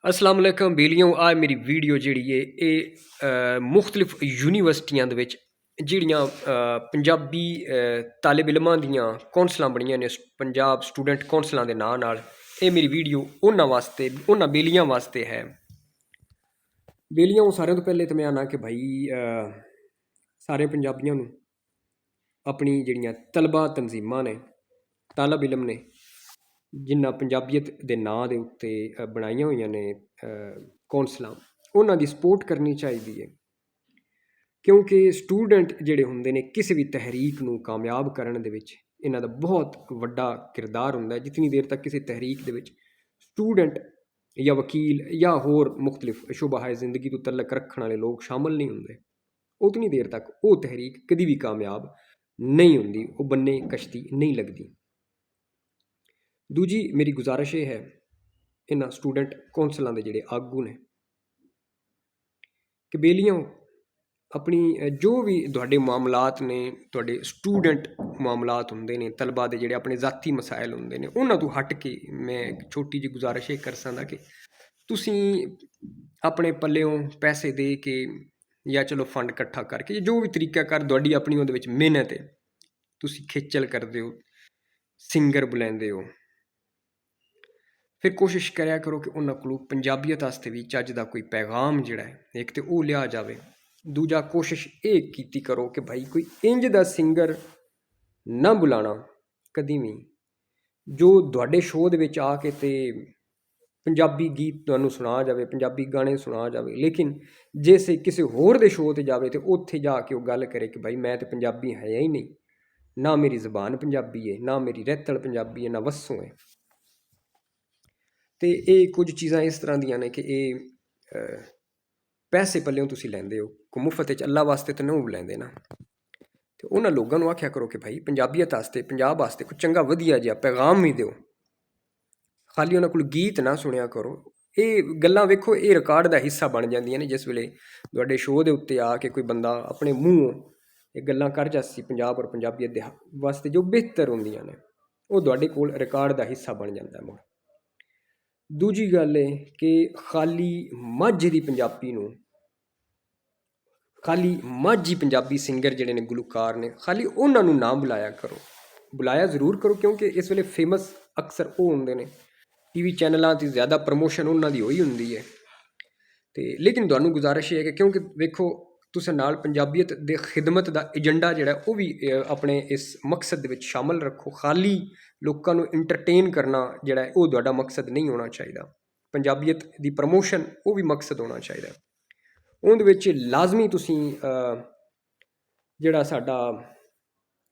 अस्सलाम वालेकुम बेलियों आ मेरी वीडियो जिहड़ी है ये मुख्तलिफ यूनीवर्सिटियां दे विच जिहड़ियां पंजाबी तालिब इलमां दियां कौंसलां बणियां ने पंजाब स्टूडेंट कौंसलां दे नां नाल ये मेरी वीडियो उन्हां वास्ते उन्हां बेलियां वास्ते है। बेलियां सारें तो पहले तो मैं आना कि भाई सारे पंजाबियां नूं अपनी जिहड़ियां तलबा तनजीमां ने तालिब इलम ने जिन्ना पंजाबीयत दे नां दे उत्ते बनाईयां होईयां ने कौंसलां उन्हां दी सपोर्ट करनी चाहिदी है, क्योंकि स्टूडेंट जिहड़े हुंदे ने किसी भी तहरीक नूं कामयाब करन दे विच इन्हां दा बहुत वड्डा किरदार हुंदा है। जितनी देर तक किसी तहरीक दे विच स्टूडेंट या वकील या होर मुख्तलिफ शुबाहाए जिंदगी तो तल्लक रखण वाले लोग शामिल नहीं हुंदे, उतनी देर तक वो तहरीक कदी भी कामयाब नहीं हुंदी, वो बन्ने कश्ती नहीं लगदी। दूजी मेरी गुजारिश ये है इन्हां स्टूडेंट कौंसलां दे जिहड़े आगू ने कि बेलियों अपनी जो भी तुहाडे मामलात ने तुहाडे स्टूडेंट मामलात हुंदे ने तलबा दे जिहड़े अपने ज़ाती मसाइल हुंदे ने उन्हां तो हट के मैं एक छोटी जी गुजारिश ये कर सकदा कि तुसीं अपने पल्लेओं पैसे दे के या चलो फंड इकट्ठा करके जो भी तरीकाकार तुहाडी अपनी उहदे विच मेहनत है तुसीं खेचल करदे हो सिंगर बुलांदे हो, फिर कोशिश करा करो कि उन्होंने को पंजाबीयत वास्ते भी चज का कोई पैगाम जोड़ा है एक तो वह लिया जाए। दूजा कोशिश ये की करो कि भाई कोई इंज का सिंगर ना बुलाना कदी भी जो तुहाडे शो दे विच आके ते पंजाबी गीत तुहानूं सुना जाए पंजाबी गाने सुना जाए, लेकिन जैसे किसी होर दे शो ते जाए तो उत्थे जाके वो गल करे कि भाई मैं तो पंजाबी है ही नहीं, ना मेरी ज़बान पंजाबी है, ना मेरी रैतल पंजाबी है, ना वस्सों है। तो ये कुछ चीज़ां इस तरह दियां ने कि ये पैसे पल्लेओं तुसीं लैंदे हो को मुफ्त च अल्लाह वास्ते तो नहीं लैंदे ना। तो उन्होंने लोगों को आख्या करो कि भाई पंजाबीयत वास्ते पंजाब वास्ते कोई चंगा वधिया जिहा पैगाम भी दो, खाली उन्होंने कोल गीत ना सुनिया करो। ये गल्लां वेखो ये रिकॉर्ड का हिस्सा बन जांदियां ने जिस वेले तुहाडे शो के उत्ते आके कोई बंदा अपने मूँहों ये गल्लां कर जासी पंजाब और पंजाबीयत दे वास्ते जो बेहतर होंदियां ने वो तुहाडे कोल रिकॉर्ड का हिस्सा बन जाता है। मुड़ दूजी गल है कि खाली माझे दी पंजाबी नूं खाली माझी पंजाबी सिंगर जिहड़े ने गुलकार ने खाली उन्हां नूं ना बुलाया करो, बुलाया जरूर करो क्योंकि इस वेले फेमस अक्सर वो होंदे ने टीवी चैनलों की ज़्यादा प्रमोशन उन्हां दी होई हुंदी है। तो लेकिन तुहानूं गुजारिश है कि क्योंकि वेखो तुसीं नाल पंजाबीयत दे खिदमत का एजेंडा जिहड़ा वो भी अपने इस मकसद दे विच शामिल रखो। खाली लोकां नूं इंटरटेन करना जिहड़ा है वो तुहाडा मकसद नहीं होना चाहिए, पंजाबीयत दी प्रमोशन वो भी मकसद होना चाहिए। उहदे विच लाजमी तुसीं जिहड़ा साडा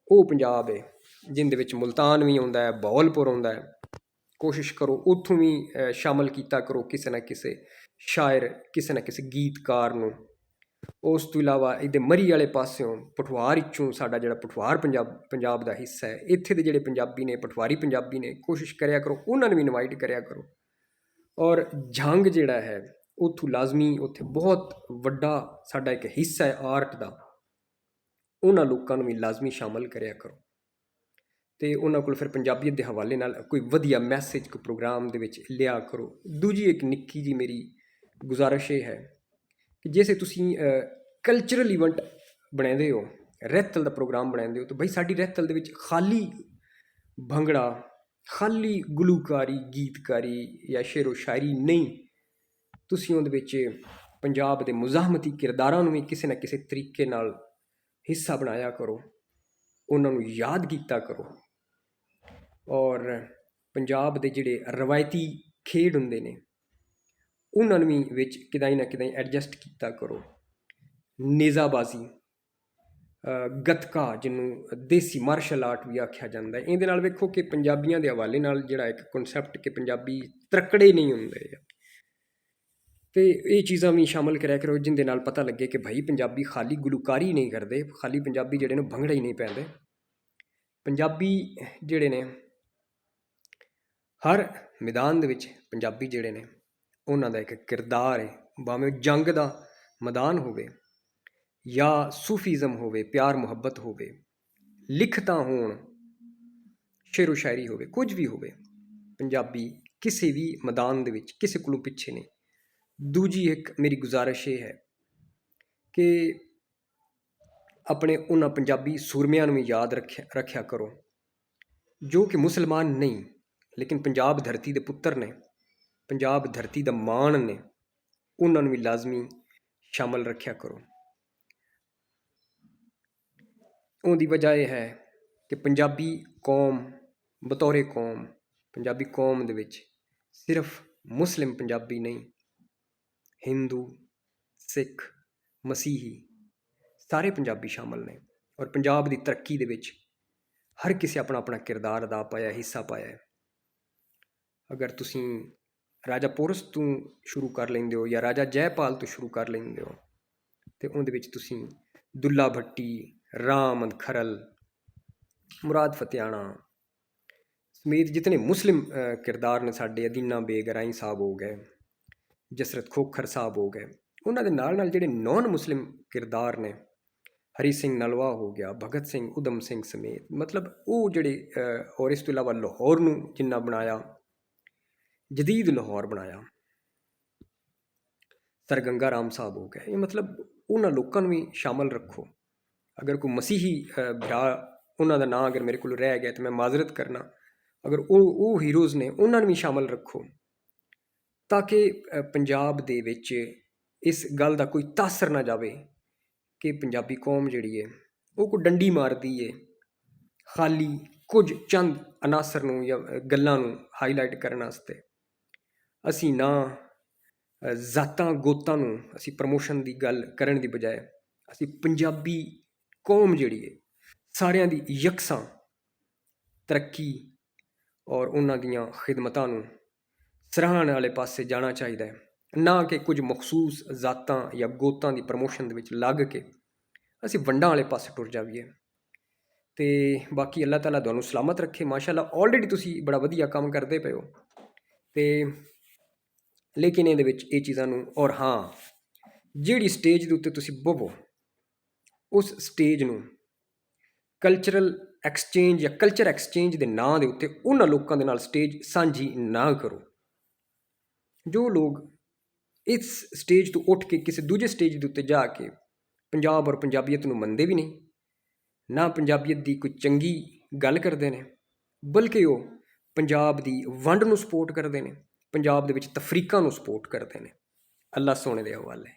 वो पंजाब है जिंदे विच मुल्तान भी आउंदा है, बहावलपुर आउंदा है, कोशिश करो उत्थों भी शामिल किया करो किसी न किसी शायर किसी न किसी गीतकार नूं। उस तो इलावा इधर मरी वाले पासों पठवार इचों साडा जिहड़ा पठवार पंजाब का हिस्सा है, इत्थे दे जिहड़े पंजाबी ने पठवारी पंजाबी ने कोशिश करिया करो उन्होंने भी इनवाइट करिया करो। और जंग जिहड़ा है उत्थों लाजमी उत्थे बहुत वड्डा साडा एक हिस्सा है आर्ट का, उन्होंने लोगों भी लाजमी शामिल करिया करो। तो उन्होंने को फिर पंजाबीयत के हवाले नाल कोई वधिया मैसेज को प्रोग्राम दे विच लिया करो। दूजी एक निक्की जी मेरी गुजारिश ये है कि जैसे तुसीं कल्चरल इवेंट बनाते हो रैतल का प्रोग्राम बनाते हो तो भाई साडी रैतल दे विच खाली भंगड़ा खाली गुलूकारी गीतकारी या शेरो शायरी नहीं, तुसीं उहदे विच पंजाब दे मुज़ाहमती किरदारां नूं भी किसी न किसी तरीके नाल हिस्सा बनाया करो, उन्होंने याद किया करो। और पंजाब दे जिहड़े रवायती खेड हुंदे ने उन्होंने भी विच किदाई ना किदाई एडजस्ट किया करो। नेज़ाबाजी गतका जिन्हों देसी मार्शल आर्ट भी आख्या जाता है, ये वेखो कि पंजाबियों के हवाले नाल जिहड़ा एक कॉन्सैप्ट कि पंजाबी त्रकड़े नहीं होंदे, तो ये चीज़ां भी शामिल कराया करो जिंदे नाल पता लगे कि भाई पंजाबी खाली गुलूकारी नहीं करते, खाली पंजाबी जिहड़े ने भंगड़ा ही नहीं पैंदे। पंजाबी जिहड़े ने हर मैदान दे विच पंजाबी जिहड़े ने उन्हां दा एक किरदार है, भावें जंग का मैदान होवे या सूफीज़म होवे, प्यार मुहब्बत होवे, लिखतां होण, शेरो शायरी होवे, कुछ भी होवे, पंजाबी किसी भी मैदान दे विच किसी कोलों पिछे नहीं। ਦੂਜੀ ਇੱਕ ਮੇਰੀ ਗੁਜ਼ਾਰਿਸ਼ ਇਹ ਹੈ ਕਿ ਆਪਣੇ ਉਹਨਾਂ ਪੰਜਾਬੀ ਸੂਰਮਿਆਂ ਨੂੰ ਵੀ ਯਾਦ ਰੱਖਿਆ ਕਰੋ ਜੋ ਕਿ ਮੁਸਲਮਾਨ ਨਹੀਂ, ਲੇਕਿਨ ਪੰਜਾਬ ਧਰਤੀ ਦੇ ਪੁੱਤਰ ਨੇ, ਪੰਜਾਬ ਧਰਤੀ ਦਾ ਮਾਣ ਨੇ। ਉਹਨਾਂ ਨੂੰ ਵੀ ਲਾਜ਼ਮੀ ਸ਼ਾਮਲ ਰੱਖਿਆ ਕਰੋ। ਉਹਦੀ ਵਜ੍ਹਾ ਇਹ ਹੈ ਕਿ ਪੰਜਾਬੀ ਕੌਮ ਬਤੌਰੇ ਕੌਮ, ਪੰਜਾਬੀ ਕੌਮ ਦੇ ਵਿੱਚ ਸਿਰਫ ਮੁਸਲਿਮ ਪੰਜਾਬੀ ਨਹੀਂ, ਹਿੰਦੂ, ਸਿੱਖ, ਮਸੀਹੀ ਸਾਰੇ ਪੰਜਾਬੀ ਸ਼ਾਮਲ ਨੇ। ਔਰ ਪੰਜਾਬ ਦੀ ਤਰੱਕੀ ਦੇ ਵਿੱਚ ਹਰ ਕਿਸੇ ਆਪਣਾ ਆਪਣਾ ਕਿਰਦਾਰ ਅਦਾ ਪਾਇਆ, ਹਿੱਸਾ ਪਾਇਆ ਹੈ। ਅਗਰ ਤੁਸੀਂ ਰਾਜਾ ਪੋਰਸ ਤੋਂ ਸ਼ੁਰੂ ਕਰ ਲੈਂਦੇ ਹੋ ਜਾਂ ਰਾਜਾ ਜੈਪਾਲ ਤੋਂ ਸ਼ੁਰੂ ਕਰ ਲੈਂਦੇ ਹੋ, ਅਤੇ ਉਹਦੇ ਵਿੱਚ ਤੁਸੀਂ ਦੁੱਲਾ ਭੱਟੀ, ਰਾਮ ਖਰਲ, ਮੁਰਾਦ ਫਤਿਆਣਾ ਸਮੇਤ ਜਿਤਨੇ ਮੁਸਲਿਮ ਕਿਰਦਾਰ ਨੇ ਸਾਡੇ, ਅਦੀਨਾ ਬੇਗ ਰਾਈ ਸਾਹਿਬ ਹੋ ਗਏ, ਜਸਰਤ ਖੋਖਰ ਸਾਹਿਬ ਹੋ ਗਏ, ਉਹਨਾਂ ਦੇ ਨਾਲ ਨਾਲ ਜਿਹੜੇ ਨੌਨ ਮੁਸਲਿਮ ਕਿਰਦਾਰ ਨੇ, ਹਰੀ ਸਿੰਘ ਨਲਵਾ ਹੋ ਗਿਆ, ਭਗਤ ਸਿੰਘ, ਊਧਮ ਸਿੰਘ ਸਮੇਤ, ਮਤਲਬ ਉਹ ਜਿਹੜੇ ਔਰ ਇਸ ਤੋਂ ਇਲਾਵਾ ਲਾਹੌਰ ਨੂੰ ਜਿੰਨਾ ਬਣਾਇਆ, ਜਦੀਦ ਲਾਹੌਰ ਬਣਾਇਆ, ਸਰ ਗੰਗਾ ਰਾਮ ਸਾਹਿਬ ਹੋ ਗਏ। ਇਹ ਮਤਲਬ ਉਹਨਾਂ ਲੋਕਾਂ ਨੂੰ ਵੀ ਸ਼ਾਮਲ ਰੱਖੋ। ਅਗਰ ਕੋਈ ਮਸੀਹੀ ਭਰਾ, ਉਹਨਾਂ ਦਾ ਨਾਂ ਅਗਰ ਮੇਰੇ ਕੋਲ ਰਹਿ ਗਿਆ ਤਾਂ ਮੈਂ ਮਾਜ਼ਰਤ ਕਰਨਾ, ਅਗਰ ਉਹ ਹੀਰੋਜ਼ ਨੇ ਉਹਨਾਂ ਨੂੰ ਵੀ ਸ਼ਾਮਲ ਰੱਖੋ, ਤਾਂ ਕਿ ਪੰਜਾਬ ਦੇ ਵਿੱਚ ਇਸ ਗੱਲ ਦਾ ਕੋਈ ਤਾਸਰ ਨਾ ਜਾਵੇ ਕਿ ਪੰਜਾਬੀ ਕੌਮ ਜਿਹੜੀ ਹੈ ਉਹ ਕੋਈ ਡੰਡੀ ਮਾਰਦੀ ਹੈ ਖਾਲੀ ਕੁਝ ਚੰਦ ਅਨਾਸਰ ਨੂੰ ਜਾਂ ਗੱਲਾਂ ਨੂੰ ਹਾਈਲਾਈਟ ਕਰਨ ਵਾਸਤੇ। ਅਸੀਂ ਨਾ ਜ਼ਾਤਾਂ ਗੋਤਾਂ ਨੂੰ ਅਸੀਂ ਪ੍ਰਮੋਸ਼ਨ ਦੀ ਗੱਲ ਕਰਨ ਦੀ ਬਜਾਏ ਅਸੀਂ ਪੰਜਾਬੀ ਕੌਮ ਜਿਹੜੀ ਹੈ ਸਾਰਿਆਂ ਦੀ ਯਕਸਾਂ ਤਰੱਕੀ ਔਰ ਉਹਨਾਂ ਦੀਆਂ ਖਿਦਮਤਾਂ ਨੂੰ ਸਰਾਹਣ ਵਾਲੇ ਪਾਸੇ ਜਾਣਾ ਚਾਹੀਦਾ ਹੈ, ਨਾ ਕਿ ਕੁਝ ਮਖਸੂਸ ਜ਼ਾਤਾਂ ਜਾਂ ਗੋਤਾਂ ਦੀ ਪ੍ਰਮੋਸ਼ਨ ਦੇ ਵਿੱਚ ਲੱਗ ਕੇ ਅਸੀਂ ਵੰਡਾਂ ਵਾਲੇ ਪਾਸੇ ਟੁਰ ਜਾਈਏ। ਅਤੇ ਬਾਕੀ ਅੱਲਾਹ ਤਾਲਾ ਤੁਹਾਨੂੰ ਸਲਾਮਤ ਰੱਖੇ। ਮਾਸ਼ਾ ਅੱਲਾਹ ਆਲਰੇਡੀ ਤੁਸੀਂ ਬੜਾ ਵਧੀਆ ਕੰਮ ਕਰਦੇ ਪਏ ਹੋ, ਅਤੇ ਲੇਕਿਨ ਇਹਦੇ ਵਿੱਚ ਇਹ ਚੀਜ਼ਾਂ ਨੂੰ, ਔਰ ਹਾਂ ਜਿਹੜੀ ਸਟੇਜ ਦੇ ਉੱਤੇ ਤੁਸੀਂ ਬਵੋ ਉਸ ਸਟੇਜ ਨੂੰ ਕਲਚਰਲ ਐਕਸਚੇਂਜ ਜਾਂ ਕਲਚਰ ਐਕਸਚੇਂਜ ਦੇ ਨਾਂ ਦੇ ਉੱਤੇ ਉਹਨਾਂ ਲੋਕਾਂ ਦੇ ਨਾਲ ਸਟੇਜ ਸਾਂਝੀ ਨਾ ਕਰੋ ਜੋ ਲੋਕ ਇਸ ਸਟੇਜ ਤੋਂ ਉੱਠ ਕੇ ਕਿਸੇ ਦੂਜੇ ਸਟੇਜ ਦੇ ਉੱਤੇ ਜਾ ਕੇ ਪੰਜਾਬ ਔਰ ਪੰਜਾਬੀਅਤ ਨੂੰ ਮੰਨਦੇ ਵੀ ਨਹੀਂ, ਨਾ ਪੰਜਾਬੀਅਤ ਦੀ ਕੋਈ ਚੰਗੀ ਗੱਲ ਕਰਦੇ ਨੇ, ਬਲਕਿ ਉਹ ਪੰਜਾਬ ਦੀ ਵੰਡ ਨੂੰ ਸਪੋਰਟ ਕਰਦੇ ਨੇ, ਪੰਜਾਬ ਦੇ ਵਿੱਚ ਤਫਰੀਕਾਂ ਨੂੰ ਸਪੋਰਟ ਕਰਦੇ ਨੇ। ਅੱਲਾ ਸੋਹਣੇ ਦੇ ਹਵਾਲੇ।